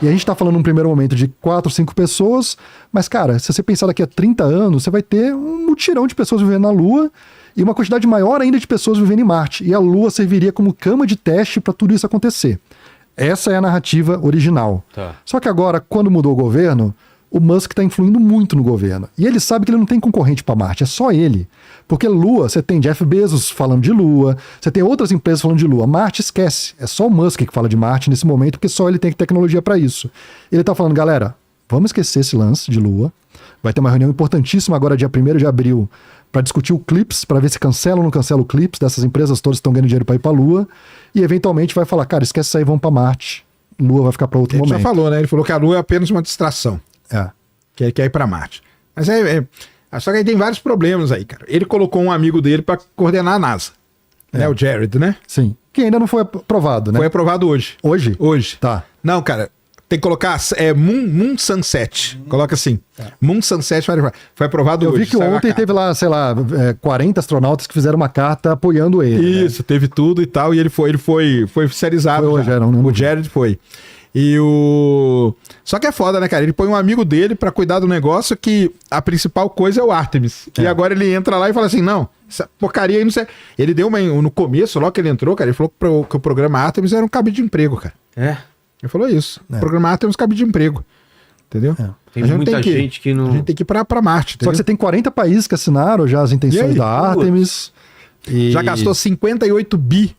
E a gente tá falando num primeiro momento de 4, 5 pessoas, mas, cara, se você pensar daqui a 30 anos, você vai ter um mutirão de pessoas vivendo na Lua e uma quantidade maior ainda de pessoas vivendo em Marte. E a Lua serviria como cama de teste para tudo isso acontecer. Essa é a narrativa original. Tá. Só que agora, quando mudou o governo, o Musk está influindo muito no governo. E ele sabe que ele não tem concorrente para Marte, é só ele. Porque Lua, você tem Jeff Bezos falando de Lua, você tem outras empresas falando de Lua. Marte esquece. É só o Musk que fala de Marte nesse momento, porque só ele tem tecnologia para isso. Ele está falando, galera, vamos esquecer esse lance de Lua. Vai ter uma reunião importantíssima agora, dia 1º de abril, para discutir o CLIPS, para ver se cancela ou não cancela o CLIPS dessas empresas todas que estão ganhando dinheiro para ir para a Lua. E eventualmente vai falar, cara, esquece isso aí, vamos para Marte. Lua vai ficar para outro momento. Ele já falou, né? Ele falou que a Lua é apenas uma distração. Que ele quer ir para Marte. Mas só que aí tem vários problemas aí, cara. Ele colocou um amigo dele para coordenar a NASA. Né? O Jared, né? Sim. Que ainda não foi aprovado, né? Foi aprovado hoje. Hoje? Hoje. Tá. Não, cara, tem que colocar Moon Sunset. Coloca assim. Moon Sunset foi aprovado hoje. Eu vi que ontem teve lá, sei lá, 40 astronautas que fizeram uma carta apoiando ele. Isso, né? Teve tudo e tal. E ele foi oficializado. Foi hoje, não. O Jared foi. Só que é foda, né, cara? Ele põe um amigo dele pra cuidar do negócio que a principal coisa é o Artemis. E agora ele entra lá e fala assim, não, essa porcaria aí não sei. Ele deu no começo, logo que ele entrou, cara, ele falou que o programa Artemis era um cabide de emprego, cara. Ele falou isso. O programa Artemis é um cabide de emprego. Entendeu? Tem muita gente que não... A gente tem que ir pra Marte, entendeu? Só que você tem 40 países que assinaram já as intenções da Artemis. Já gastou 58 bi.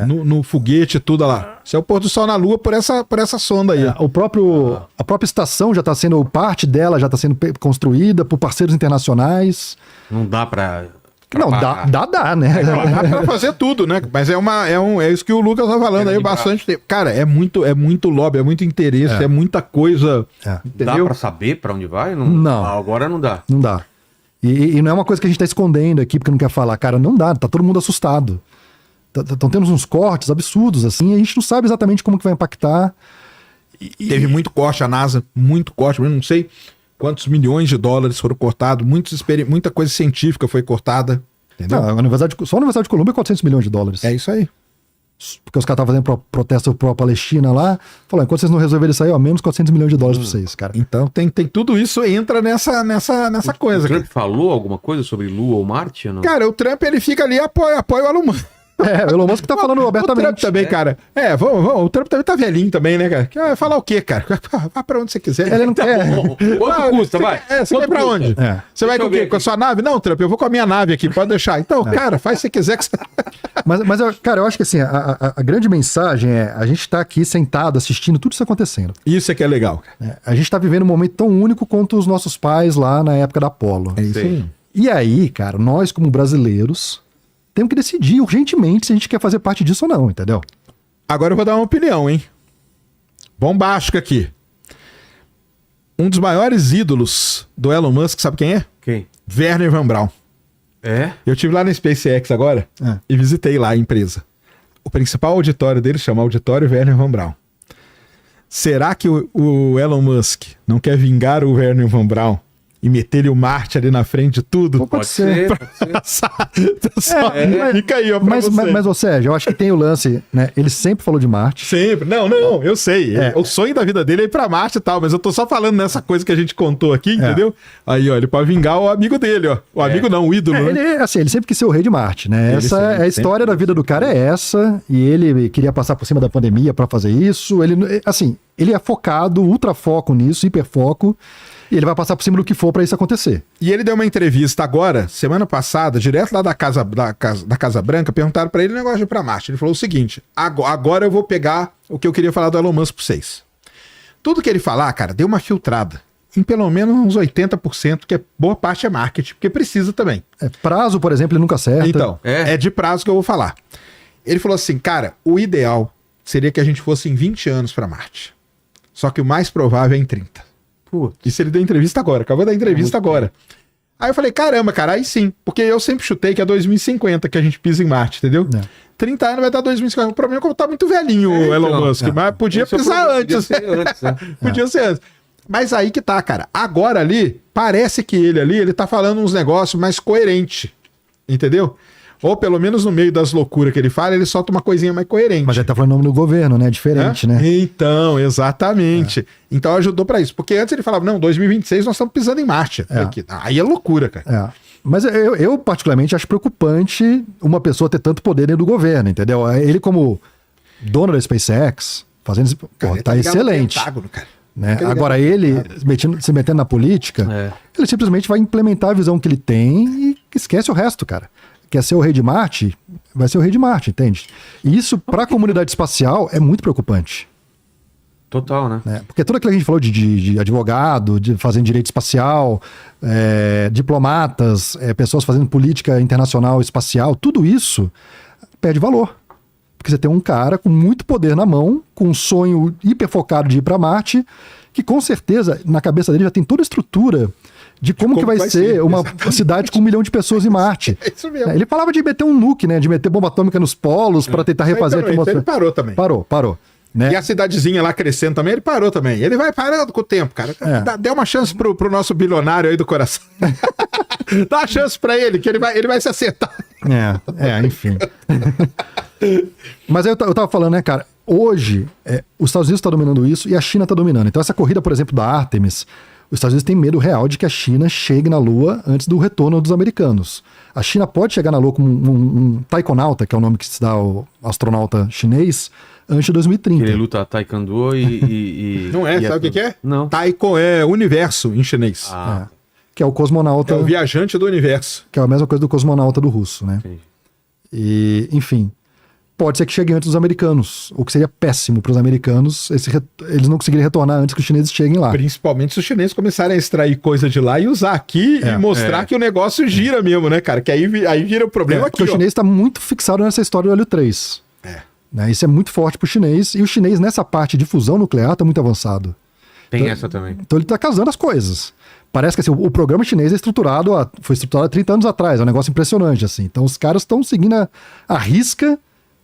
No foguete e tudo lá. Isso é o pôr do sol na Lua por essa sonda aí. A própria estação já está sendo, parte dela já está sendo construída por parceiros internacionais. Não dá pra... Não, dá, né? Dá pra fazer tudo, né? Mas é isso que o Lucas tá falando aí bastante tempo. Cara, é muito lobby, é muito interesse, é muita coisa. Dá pra saber pra onde vai? Não. Agora não dá. Não dá. E não é uma coisa que a gente tá escondendo aqui porque não quer falar. Cara, não dá, tá todo mundo assustado. Estão tendo uns cortes absurdos, assim, e a gente não sabe exatamente como que vai impactar. Teve muito corte, a NASA, muito corte, eu não sei quantos milhões de dólares foram cortados, muita coisa científica foi cortada, entendeu? Não, só a Universidade de Colômbia é 400 milhões de dólares. É isso aí. Porque os caras estavam fazendo protesto pró-Palestina lá, falou, enquanto vocês não resolverem isso aí, ó, menos 400 milhões de dólares pra vocês, cara. Então tem tudo isso entra nessa coisa. O Trump falou alguma coisa sobre Lua ou Marte? Ou não? Cara, o Trump ele fica ali, apoia o Elon Musk. O Elon Musk tá falando abertamente. O Trump também, cara. O Trump também tá velhinho também, né, cara? Vai falar o quê, cara? Vá pra onde você quiser. Ele não quer. Quanto custa, vai? Você vai pra onde? Você vai com o quê? Com a sua nave? Não, Trump, eu vou com a minha nave aqui, pode deixar. Então, cara, faz se você quiser. Mas cara, eu acho que assim, a grande mensagem é, a gente tá aqui sentado assistindo tudo isso acontecendo. Isso é que é legal, cara. A gente tá vivendo um momento tão único quanto os nossos pais lá na época da Apollo. É isso aí. E aí, cara, nós como brasileiros temos que decidir urgentemente se a gente quer fazer parte disso ou não, entendeu? Agora eu vou dar uma opinião, hein? Bombástica aqui. Um dos maiores ídolos do Elon Musk, sabe quem é? Quem? Werner Von Braun. Eu estive lá na SpaceX agora e visitei lá a empresa. O principal auditório dele chama Auditório Werner Von Braun. Será que o Elon Musk não quer vingar o Werner Von Braun e meter o Marte ali na frente de tudo? Pode ser. Fica aí, ó, pra você. Mas, ô Sérgio, eu acho que tem o lance, né? Ele sempre falou de Marte. Sempre. Não, eu sei. O sonho da vida dele é ir pra Marte e tal, mas eu tô só falando nessa coisa que a gente contou aqui, entendeu? Aí, ó, ele pode vingar o amigo dele, ó. O amigo não, o ídolo, né? Ele sempre quis ser o rei de Marte, né? A história da vida do cara é essa, e ele queria passar por cima da pandemia pra fazer isso. Ele é focado, ultra foco nisso, hiper foco. E ele vai passar por cima do que for pra isso acontecer. E ele deu uma entrevista agora, semana passada, direto lá da Casa Branca, perguntaram pra ele o negócio de ir pra Marte. Ele falou o seguinte, agora eu vou pegar o que eu queria falar do Elon Musk pra vocês. Tudo que ele falar, cara, deu uma filtrada. Em pelo menos uns 80%, que boa parte é marketing, porque precisa também. Prazo, por exemplo, ele nunca acerta. Então, é de prazo que eu vou falar. Ele falou assim, cara, o ideal seria que a gente fosse em 20 anos pra Marte. Só que o mais provável é em 30. Isso ele deu entrevista agora, acabou da entrevista agora. Aí eu falei, caramba, cara, aí sim. Porque eu sempre chutei que é 2050 que a gente pisa em Marte, entendeu? 30 anos vai dar 2050. O problema é que tá muito velhinho o Elon Musk, mas podia pisar antes. Podia ser antes. Mas aí que tá, cara. Agora ali, parece que ele tá falando uns negócios mais coerentes. Entendeu? Ou pelo menos no meio das loucuras que ele fala, ele solta uma coisinha mais coerente. Mas ele tá falando o nome do governo, né? Diferente, né? Então, exatamente. Então ajudou pra isso. Porque antes ele falava, não, 2026 nós estamos pisando em Marte. Aí é loucura, cara. Mas eu particularmente acho preocupante uma pessoa ter tanto poder dentro do governo, entendeu? Ele como dono da SpaceX, fazendo isso, Cara, tá ligado no excelente. Pentágono, cara. Né? Agora ele, se metendo na política, ele simplesmente vai implementar a visão que ele tem e esquece o resto, cara. Quer ser o rei de Marte? Vai ser o rei de Marte, entende? E isso, para a comunidade espacial, é muito preocupante. Total, né? Porque tudo aquilo que a gente falou de advogado, de fazendo direito espacial, diplomatas, pessoas fazendo política internacional espacial, tudo isso perde valor. Porque você tem um cara com muito poder na mão, com um sonho hiper focado de ir para Marte, que com certeza, na cabeça dele, já tem toda a estrutura de como que vai ser uma cidade com 1 milhão de pessoas em Marte. É isso mesmo. Ele falava de meter um nuke, né? De meter bomba atômica nos polos para tentar refazer a atmosfera. Ele parou também. Parou. Né? E a cidadezinha lá crescendo também, ele parou também. Ele vai parando com o tempo, cara. Dê uma chance pro nosso bilionário aí do coração. Dá uma chance pra ele, que ele vai se acertar. Enfim. Mas aí eu tava falando, né, cara, hoje os Estados Unidos estão dominando isso e a China está dominando. Então essa corrida, por exemplo, da Artemis, os Estados Unidos têm medo real de que a China chegue na Lua antes do retorno dos americanos. A China pode chegar na Lua como um taikonauta, que é o nome que se dá ao astronauta chinês, antes de 2030. Ele luta taekwondo e Não é, sabe o que é? Não. Taiko é universo em chinês. Que é o cosmonauta. É o viajante do universo. Que é a mesma coisa do cosmonauta do russo, né? Sim. E, enfim, pode ser que chegue antes dos americanos, o que seria péssimo para os americanos, eles não conseguirem retornar antes que os chineses cheguem lá. Principalmente se os chineses começarem a extrair coisa de lá e usar aqui e mostrar que o negócio gira mesmo, né, cara? Que aí vira o problema aqui. Porque o chinês está muito fixado nessa história do Hélio 3. Né? Isso é muito forte para o chinês, e o chinês nessa parte de fusão nuclear está muito avançado. Tem essa também. Então ele está casando as coisas. Parece que assim, o programa chinês foi estruturado há 30 anos atrás, é um negócio impressionante. Assim. Então os caras estão seguindo a risca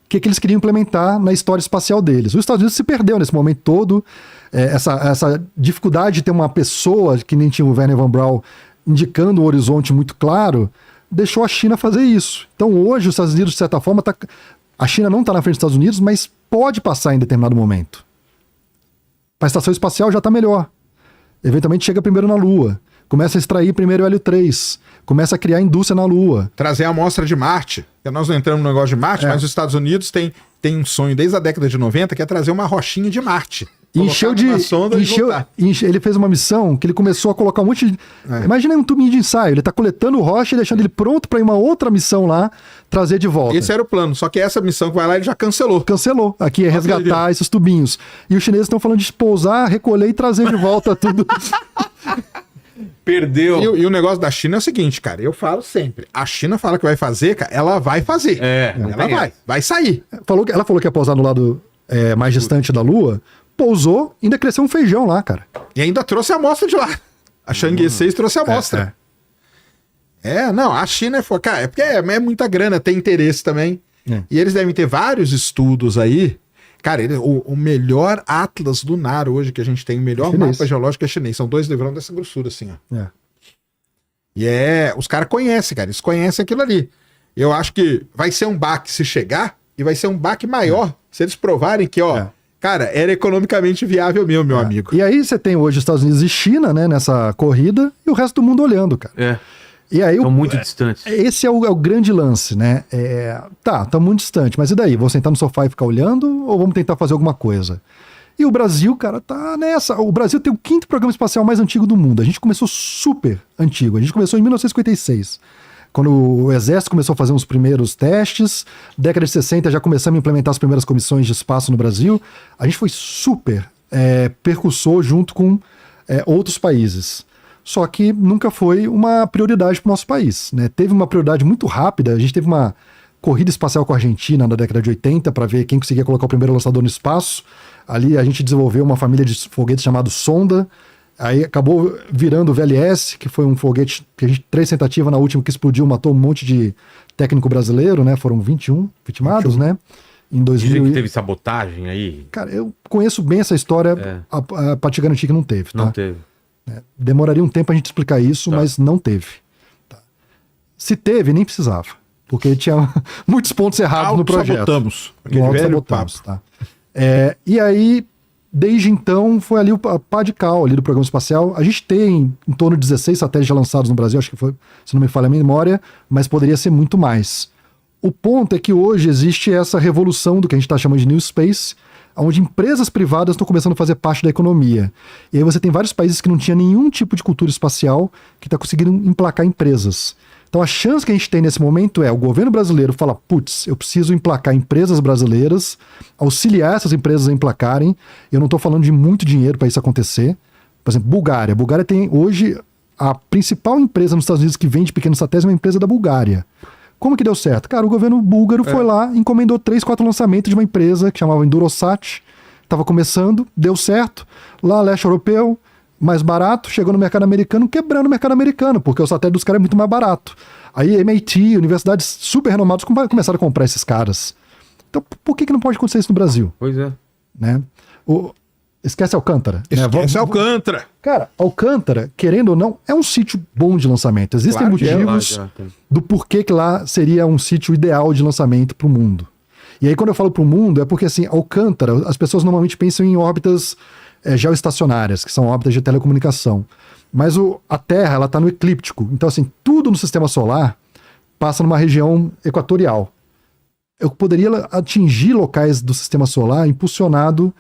que eles queriam implementar na história espacial deles. Os Estados Unidos se perdeu nesse momento todo. Essa dificuldade de ter uma pessoa, que nem tinha o Wernher von Braun, indicando um horizonte muito claro, deixou a China fazer isso. Então hoje os Estados Unidos, de certa forma, a China não está na frente dos Estados Unidos, mas pode passar em determinado momento. A estação espacial já está melhor. Eventualmente chega primeiro na Lua. Começa a extrair primeiro o Hélio 3. Começa a criar indústria na Lua. Trazer a amostra de Marte. Nós não entramos no negócio de Marte, mas os Estados Unidos têm um sonho desde a década de 90, que é trazer uma rochinha de Marte. Ele fez uma missão que ele começou a colocar um monte de... Imagina um tubinho de ensaio. Ele tá coletando rocha e deixando ele pronto para ir uma outra missão lá, trazer de volta. Esse era o plano, só que essa missão que vai lá ele já cancelou. Cancelou. Aqui é resgatar esses tubinhos. E os chineses estão falando de pousar, recolher e trazer de volta tudo. Perdeu. E o negócio da China é o seguinte, cara, eu falo sempre, a China fala que vai fazer, cara, ela vai fazer. Ela vai sair. Ela falou que ia pousar no lado mais distante da Lua, pousou, ainda cresceu um feijão lá, cara. E ainda trouxe a amostra de lá. A Chang'e 6 trouxe a amostra. Não, a China cara, porque é muita grana, tem interesse também. E eles devem ter vários estudos aí. Cara, o melhor atlas lunar hoje que a gente tem, o melhor mapa geológico é chinês. São 2 livrão dessa grossura, assim, ó. E os caras conhecem, cara. Eles conhecem aquilo ali. Eu acho que vai ser um baque se chegar e vai ser um baque maior se eles provarem que, cara, era economicamente viável mesmo, meu amigo. E aí você tem hoje Estados Unidos e China, né, nessa corrida, e o resto do mundo olhando, cara. E aí, estão muito distantes. Esse é o grande lance, né? Tá muito distante, mas e daí? Vou sentar no sofá e ficar olhando ou vamos tentar fazer alguma coisa? E o Brasil, cara, tá nessa. O Brasil tem o 5º programa espacial mais antigo do mundo. A gente começou super antigo. A gente começou em 1956. Quando o Exército começou a fazer os primeiros testes, década de 60 já começamos a implementar as primeiras comissões de espaço no Brasil. A gente foi super percussor junto com outros países. Só que nunca foi uma prioridade para o nosso país, né? Teve uma prioridade muito rápida, a gente teve uma corrida espacial com a Argentina na década de 80 para ver quem conseguia colocar o primeiro lançador no espaço. Ali a gente desenvolveu uma família de foguetes chamado Sonda, aí acabou virando o VLS, que foi um foguete que a gente, 3 tentativas, na última que explodiu, matou um monte de técnico brasileiro, né? Foram 21 vitimados, né? Em 2000. Dizem que teve sabotagem aí. Cara, eu conheço bem essa história, para te garantir que não teve, tá? Não teve. Demoraria um tempo a gente explicar isso, mas não teve. Tá. Se teve, nem precisava. porque tinha muitos pontos errados no projeto. Sabotamos. Aquele Logo velho sabotamos, tá? E aí, desde então, foi ali o pá de cal ali do programa espacial. A gente tem em torno de 16 satélites já lançados no Brasil, acho que foi, se não me falha a memória, mas poderia ser muito mais. O ponto é que hoje existe essa revolução do que a gente está chamando de New Space, onde empresas privadas estão começando a fazer parte da economia. E aí você tem vários países que não tinham nenhum tipo de cultura espacial que está conseguindo emplacar empresas. Então a chance que a gente tem nesse momento é o governo brasileiro falar, putz, eu preciso emplacar empresas brasileiras, auxiliar essas empresas a emplacarem. Eu não estou falando de muito dinheiro para isso acontecer. Por exemplo, Bulgária. A Bulgária tem hoje a principal empresa nos Estados Unidos que vende pequenos satélites, é uma empresa da Bulgária. Como que deu certo? Cara, o governo búlgaro foi lá, encomendou 3, 4 lançamentos de uma empresa que chamava Indurosat, estava começando, deu certo, lá leste europeu, mais barato, chegou no mercado americano, quebrando o mercado americano, porque o satélite dos caras é muito mais barato. Aí MIT, universidades super renomadas começaram a comprar esses caras. Então por que não pode acontecer isso no Brasil? Pois é. Né? Esquece Alcântara. Esquece Alcântara. Cara, Alcântara, querendo ou não, é um sítio bom de lançamento. Existem motivos do porquê que lá seria um sítio ideal de lançamento para o mundo. E aí quando eu falo para o mundo, é porque assim, Alcântara, as pessoas normalmente pensam em órbitas geoestacionárias, que são órbitas de telecomunicação. Mas a Terra, ela está no eclíptico. Então assim, tudo no sistema solar passa numa região equatorial. Eu poderia atingir locais do sistema solar impulsionado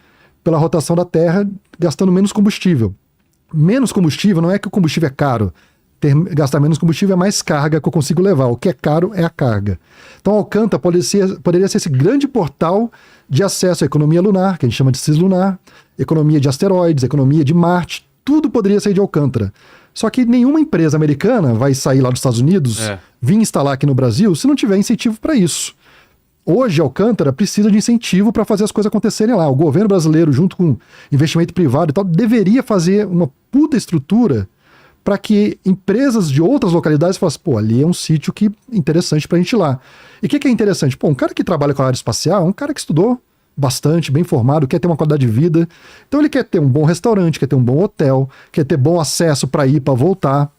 pela rotação da Terra, gastando menos combustível. Menos combustível não é que o combustível é caro. Gastar menos combustível é mais carga que eu consigo levar. O que é caro é a carga. Então, Alcântara poderia ser esse grande portal de acesso à economia lunar, que a gente chama de cislunar, economia de asteroides, economia de Marte, tudo poderia sair de Alcântara. Só que nenhuma empresa americana vai sair lá dos Estados Unidos, vir instalar aqui no Brasil, se não tiver incentivo para isso. Hoje, Alcântara precisa de incentivo para fazer as coisas acontecerem lá. O governo brasileiro, junto com investimento privado e tal, deveria fazer uma puta estrutura para que empresas de outras localidades falassem, pô, ali é um sítio que interessante para a gente ir lá. E o que é interessante? Pô, um cara que trabalha com a área espacial é um cara que estudou bastante, bem formado, quer ter uma qualidade de vida. Então ele quer ter um bom restaurante, quer ter um bom hotel, quer ter bom acesso para ir, para voltar,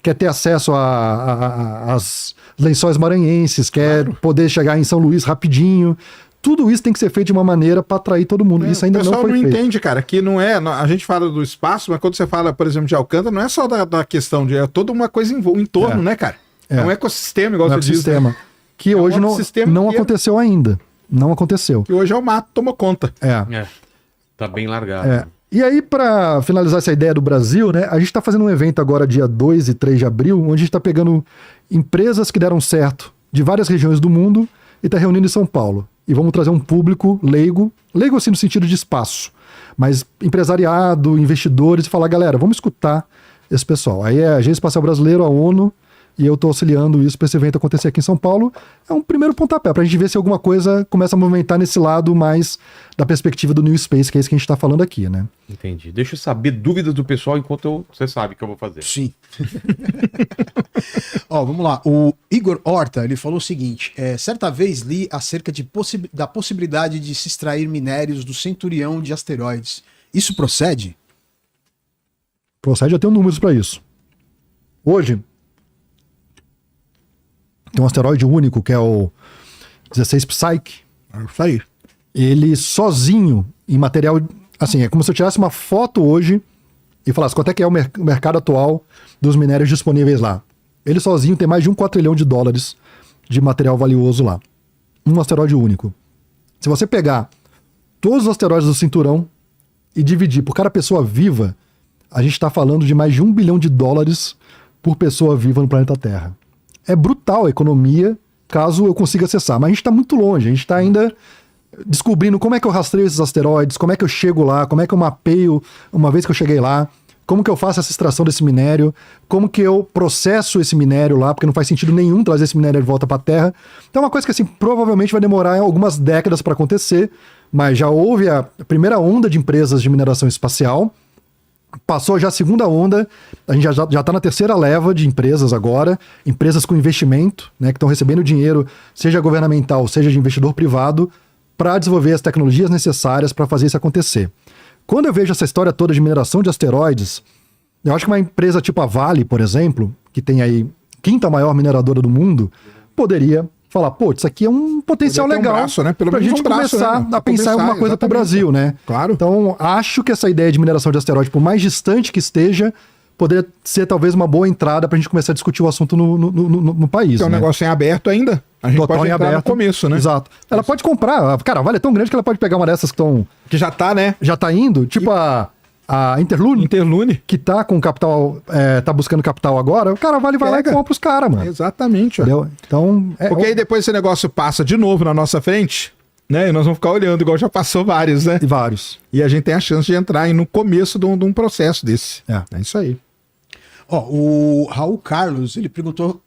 quer ter acesso às lençóis maranhenses, quer poder chegar em São Luís rapidinho. Tudo isso tem que ser feito de uma maneira para atrair todo mundo. Isso ainda não foi feito. O pessoal não entende, cara, que não é... A gente fala do espaço, mas quando você fala, por exemplo, de Alcântara, não é só da questão de... É toda uma coisa em torno, né, cara? É um ecossistema, igual você diz. Né? Que hoje não aconteceu ainda. Não aconteceu. Que hoje é o mato, toma conta. Tá bem largado. E aí, para finalizar essa ideia do Brasil, né, a gente está fazendo um evento agora, dia 2 e 3 de abril, onde a gente está pegando empresas que deram certo de várias regiões do mundo e está reunindo em São Paulo. E vamos trazer um público leigo assim no sentido de espaço, mas empresariado, investidores, e falar, galera, vamos escutar esse pessoal. Aí é a Agência Espacial Brasileira, a ONU, e eu estou auxiliando isso para esse evento acontecer aqui em São Paulo. É um primeiro pontapé, para a gente ver se alguma coisa começa a movimentar nesse lado mais da perspectiva do New Space, que é isso que a gente está falando aqui, né? Entendi. Deixa eu saber dúvidas do pessoal enquanto você sabe o que eu vou fazer. Sim. Ó, vamos lá. O Igor Horta, ele falou o seguinte, certa vez li acerca da possibilidade de se extrair minérios do centurião de asteroides. Isso procede? Procede, eu tenho números para isso. Hoje, tem um asteroide único, que é o 16 Psyche. Isso aí. Ele sozinho, em material... Assim, é como se eu tirasse uma foto hoje e falasse quanto é que é o mercado atual dos minérios disponíveis lá. Ele sozinho tem mais de $1 quatrilhão de material valioso lá. Um asteroide único. Se você pegar todos os asteroides do cinturão e dividir por cada pessoa viva, a gente está falando de mais de $1 bilhão por pessoa viva no planeta Terra. É brutal a economia, caso eu consiga acessar. Mas a gente está muito longe, a gente está ainda descobrindo como é que eu rastreio esses asteroides, como é que eu chego lá, como é que eu mapeio uma vez que eu cheguei lá, como que eu faço essa extração desse minério, como que eu processo esse minério lá, porque não faz sentido nenhum trazer esse minério de volta para a Terra. Então é uma coisa que assim, provavelmente vai demorar algumas décadas para acontecer, mas já houve a primeira onda de empresas de mineração espacial, passou já a segunda onda, a gente já está na terceira leva de empresas agora, empresas com investimento, né, que estão recebendo dinheiro, seja governamental, seja de investidor privado, para desenvolver as tecnologias necessárias para fazer isso acontecer. Quando eu vejo essa história toda de mineração de asteroides, eu acho que uma empresa tipo a Vale, por exemplo, que tem aí quinta maior mineradora do mundo, poderia falar, pô, isso aqui é um potencial Poder ter um legal braço, né? Pelo pra menos gente um braço, começar né? a pensar em alguma coisa pro Exatamente. Brasil, né? Claro. Então, acho que essa ideia de mineração de asteroide, por mais distante que esteja, poderia ser talvez uma boa entrada pra gente começar a discutir o assunto no país. Que é um né? negócio em aberto ainda. A gente Total pode em entrar aberto. no começo, né? Exato. Ela pode comprar. Cara, a Vale é tão grande que ela pode pegar uma dessas que estão. Que já tá, né? Já tá indo, tipo a Interlune, Interlune. que tá com capital, tá buscando capital agora, o cara vai lá e Pega. compra os caras, mano. Exatamente, ó. Entendeu? Então. Porque aí depois esse negócio passa de novo na nossa frente, né? E nós vamos ficar olhando, igual já passou vários, né? E vários. E a gente tem a chance de entrar aí no começo de um processo desse. É isso aí. Ó, o Raul Carlos, ele perguntou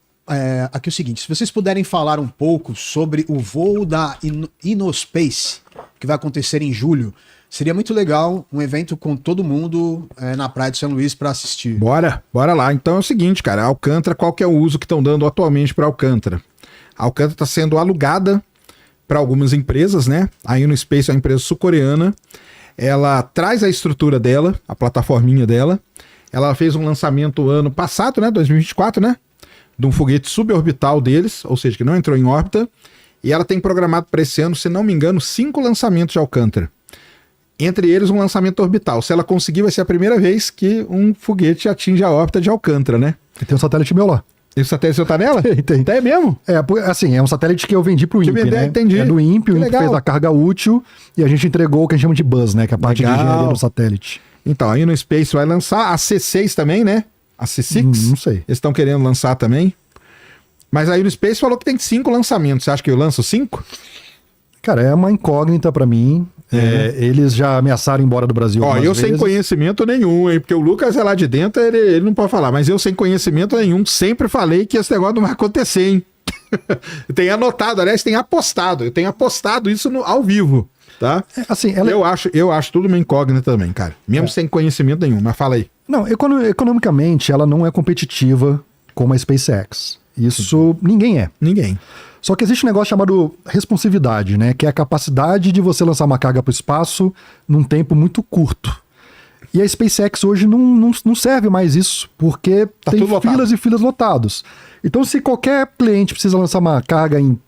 aqui o seguinte: se vocês puderem falar um pouco sobre o voo da InnoSpace, que vai acontecer em julho, seria muito legal um evento com todo mundo na Praia de São Luís para assistir. Bora lá. Então é o seguinte, cara, Alcântara, qual que é o uso que estão dando atualmente para Alcântara? A Alcântara está sendo alugada para algumas empresas, né? A InnoSpace é uma empresa sul-coreana. Ela traz a estrutura dela, a plataforminha dela. Ela fez um lançamento ano passado, né? 2024, né? De um foguete suborbital deles, ou seja, que não entrou em órbita. E ela tem programado para esse ano, se não me engano, 5 lançamentos de Alcântara. Entre eles, um lançamento orbital. Se ela conseguir, vai ser a primeira vez que um foguete atinge a órbita de Alcântara, né? E tem um satélite meu lá. Esse satélite seu tá nela? Tem. É mesmo? Assim, é um satélite que eu vendi pro INPE, vendeu, né? entendi. É do INPE, o Que INPE legal. fez a carga útil e a gente entregou o que a gente chama de buzz, né? Que é a parte Legal. de engenharia do satélite. Então, a InnoSpace vai lançar a C6 também, né? A C6? Não sei. Eles estão querendo lançar também. Mas a InnoSpace falou que tem 5 lançamentos. Você acha que eu lanço 5? Cara, é uma incógnita pra mim. Eles já ameaçaram ir embora do Brasil Ó, algumas eu sem vezes. conhecimento nenhum, hein? Porque o Lucas é lá de dentro, ele não pode falar. Mas eu sem conhecimento nenhum, sempre falei que esse negócio não vai acontecer, hein? Tem anotado, aliás, tem apostado. Eu tenho apostado isso ao vivo, tá? Assim, Eu acho tudo uma incógnita também, cara. Mesmo sem conhecimento nenhum, mas fala aí. Não, economicamente ela não é competitiva como a SpaceX. Isso ninguém é. Ninguém. Só que existe um negócio chamado responsividade, né? Que é a capacidade de você lançar uma carga para o espaço num tempo muito curto. E a SpaceX hoje não serve mais isso, porque Tá tem tudo lotado. filas e filas lotados. Então, se qualquer cliente precisa lançar uma carga em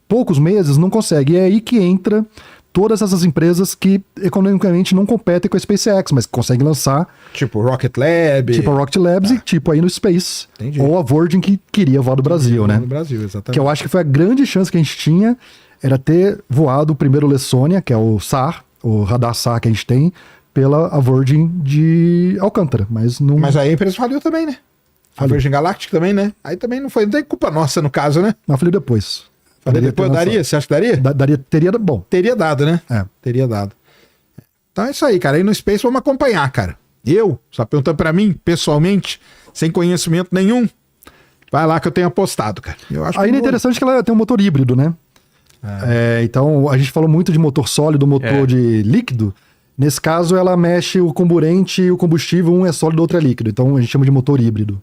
poucos meses, não consegue. E é aí que entra todas essas empresas que economicamente não competem com a SpaceX, mas que conseguem lançar, Tipo Rocket Lab. tipo a Rocket Labs e tipo aí no Space. Entendi. Ou a Virgin, que queria voar do Brasil, né? No Brasil, exatamente. Que eu acho que foi a grande chance que a gente tinha, era ter voado o primeiro Lessônia, que é o SAR, o radar SAR que a gente tem, pela a Virgin de Alcântara. Mas não. Mas aí a empresa faliu também, né? A Faliu. Virgin Galactic também, né? Aí também não tem culpa nossa no caso, né? Mas falei depois. Falei depois, ter lançado. daria? Você acha que daria? Teria. Bom. Teria dado, né? É. Teria dado. Então é isso aí, cara. Aí no Space vamos acompanhar, cara. Eu, só perguntando pra mim, pessoalmente, sem conhecimento nenhum, vai lá que eu tenho apostado, cara. Eu acho Aí é que interessante que ela tem um motor híbrido, né? Então, a gente falou muito de motor sólido, motor de líquido. Nesse caso, ela mexe o comburente e o combustível, um é sólido, o outro é líquido. Então, a gente chama de motor híbrido.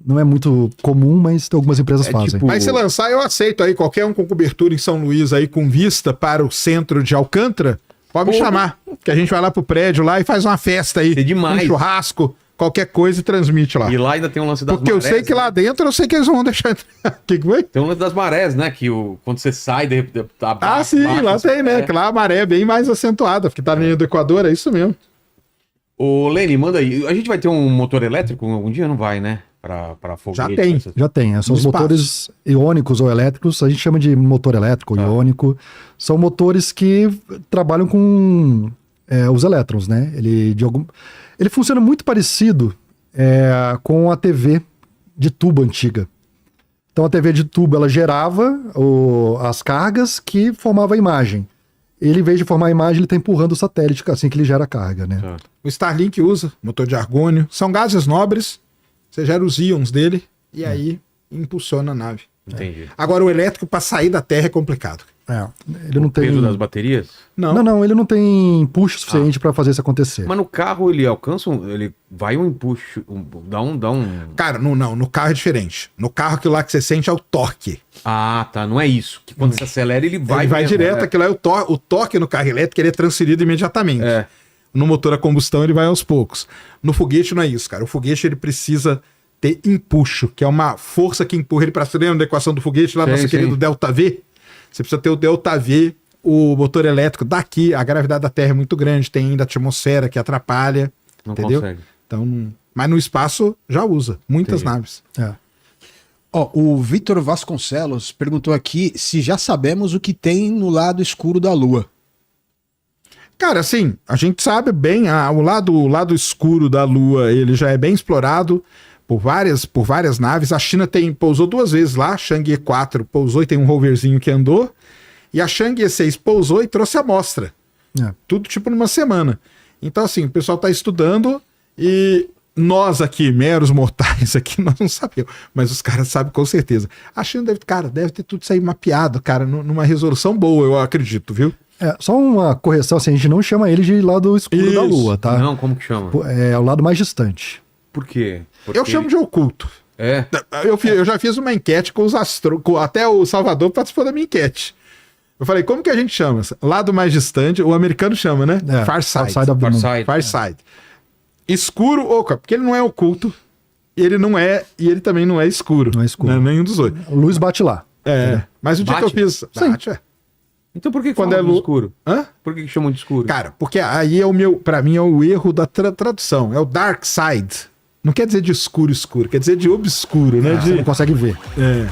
Não é muito comum, mas algumas empresas fazem. tipo- Mas se lançar, eu aceito aí. Qualquer um com cobertura em São Luís aí, com vista para o centro de Alcântara, pode me chamar. Que a gente vai lá pro prédio lá e faz uma festa aí. É demais. Um churrasco, qualquer coisa e transmite lá. E lá ainda tem um lance das Porque eu marés. sei que lá né? dentro, eu sei que eles vão deixar entrar. O que foi? Tem um lance das marés, né? Que quando você sai, Ah, sim, lá tem, né? Que lá a maré é bem mais acentuada, porque tá na linha do Equador, é isso mesmo. Ô, Lene, manda aí. A gente vai ter um motor elétrico algum dia? Não vai, né? Pra foguete. Já tem. essas- Já tem, são No os espaço. motores iônicos ou elétricos, a gente chama de motor elétrico ou iônico. São motores que trabalham com os elétrons, né? Ele funciona muito parecido com a TV de tubo antiga. Então a TV de tubo ela gerava as cargas que formava a imagem. Ele, em vez de formar a imagem, ele está empurrando o satélite assim que ele gera a carga, né? Tá. O Starlink usa motor de argônio. São gases nobres, você gera os íons dele e aí impulsiona a nave. Entendi. Agora, o elétrico para sair da Terra é complicado. Ele não O peso tem. das baterias? Não, ele não tem puxo suficiente para fazer isso acontecer. Mas no carro ele alcança ele vai um empuxo, dá um... Cara, no carro é diferente. No carro, aquilo lá que você sente é o torque. Ah, tá, não é isso. Que quando você acelera ele vai... Ele vai mesmo, direto, né? aquilo lá é o torque no carro elétrico, ele é transferido imediatamente. É. No motor a combustão ele vai aos poucos. No foguete não é isso, cara. O foguete ele precisa ter empuxo, que é uma força que empurra ele para cima da equação do foguete lá no nosso querido delta V. Você precisa ter o delta V, o motor elétrico daqui, a gravidade da Terra é muito grande, tem ainda a atmosfera que atrapalha, Não entendeu? consegue. Então, mas no espaço já usa, muitas naves. É. Ó, o Vitor Vasconcelos perguntou aqui se já sabemos o que tem no lado escuro da Lua. Cara, assim, a gente sabe bem, o lado escuro da Lua, ele já é bem explorado por várias naves. A China pousou 2 vezes lá, Chang'e 4 pousou e tem um roverzinho que andou, e a Chang'e 6 pousou e trouxe amostra. É. Tudo tipo numa semana. Então, assim, o pessoal tá estudando e nós aqui, meros mortais aqui, nós não sabemos, mas os caras sabem com certeza. A China deve ter tudo isso aí mapeado, cara, numa resolução boa, eu acredito, viu? É, só uma correção, assim, a gente não chama ele de lado escuro da Isso. Lua, tá? Não, como que chama? É o lado mais distante. Por quê? Porque Eu chamo de oculto. É. Eu já fiz uma enquete com os até o Salvador participou da minha enquete. Eu falei, como que a gente chama? Lado mais distante, o americano chama, né? É, Far Side. of the moon. Far Side. Far Side. Escuro, porque ele não é oculto, e ele também não é escuro. Não é escuro. Né? Nenhum dos dois. A luz bate lá. Mas o dia que eu Bate? fiz... Bate, é. Então por que Quando falam é de lu- escuro? Hã? Por que chamam de escuro? Cara, porque aí pra mim é o erro da tradução. É o dark side. Não quer dizer de escuro, quer dizer de obscuro, né? Você não consegue ver. É.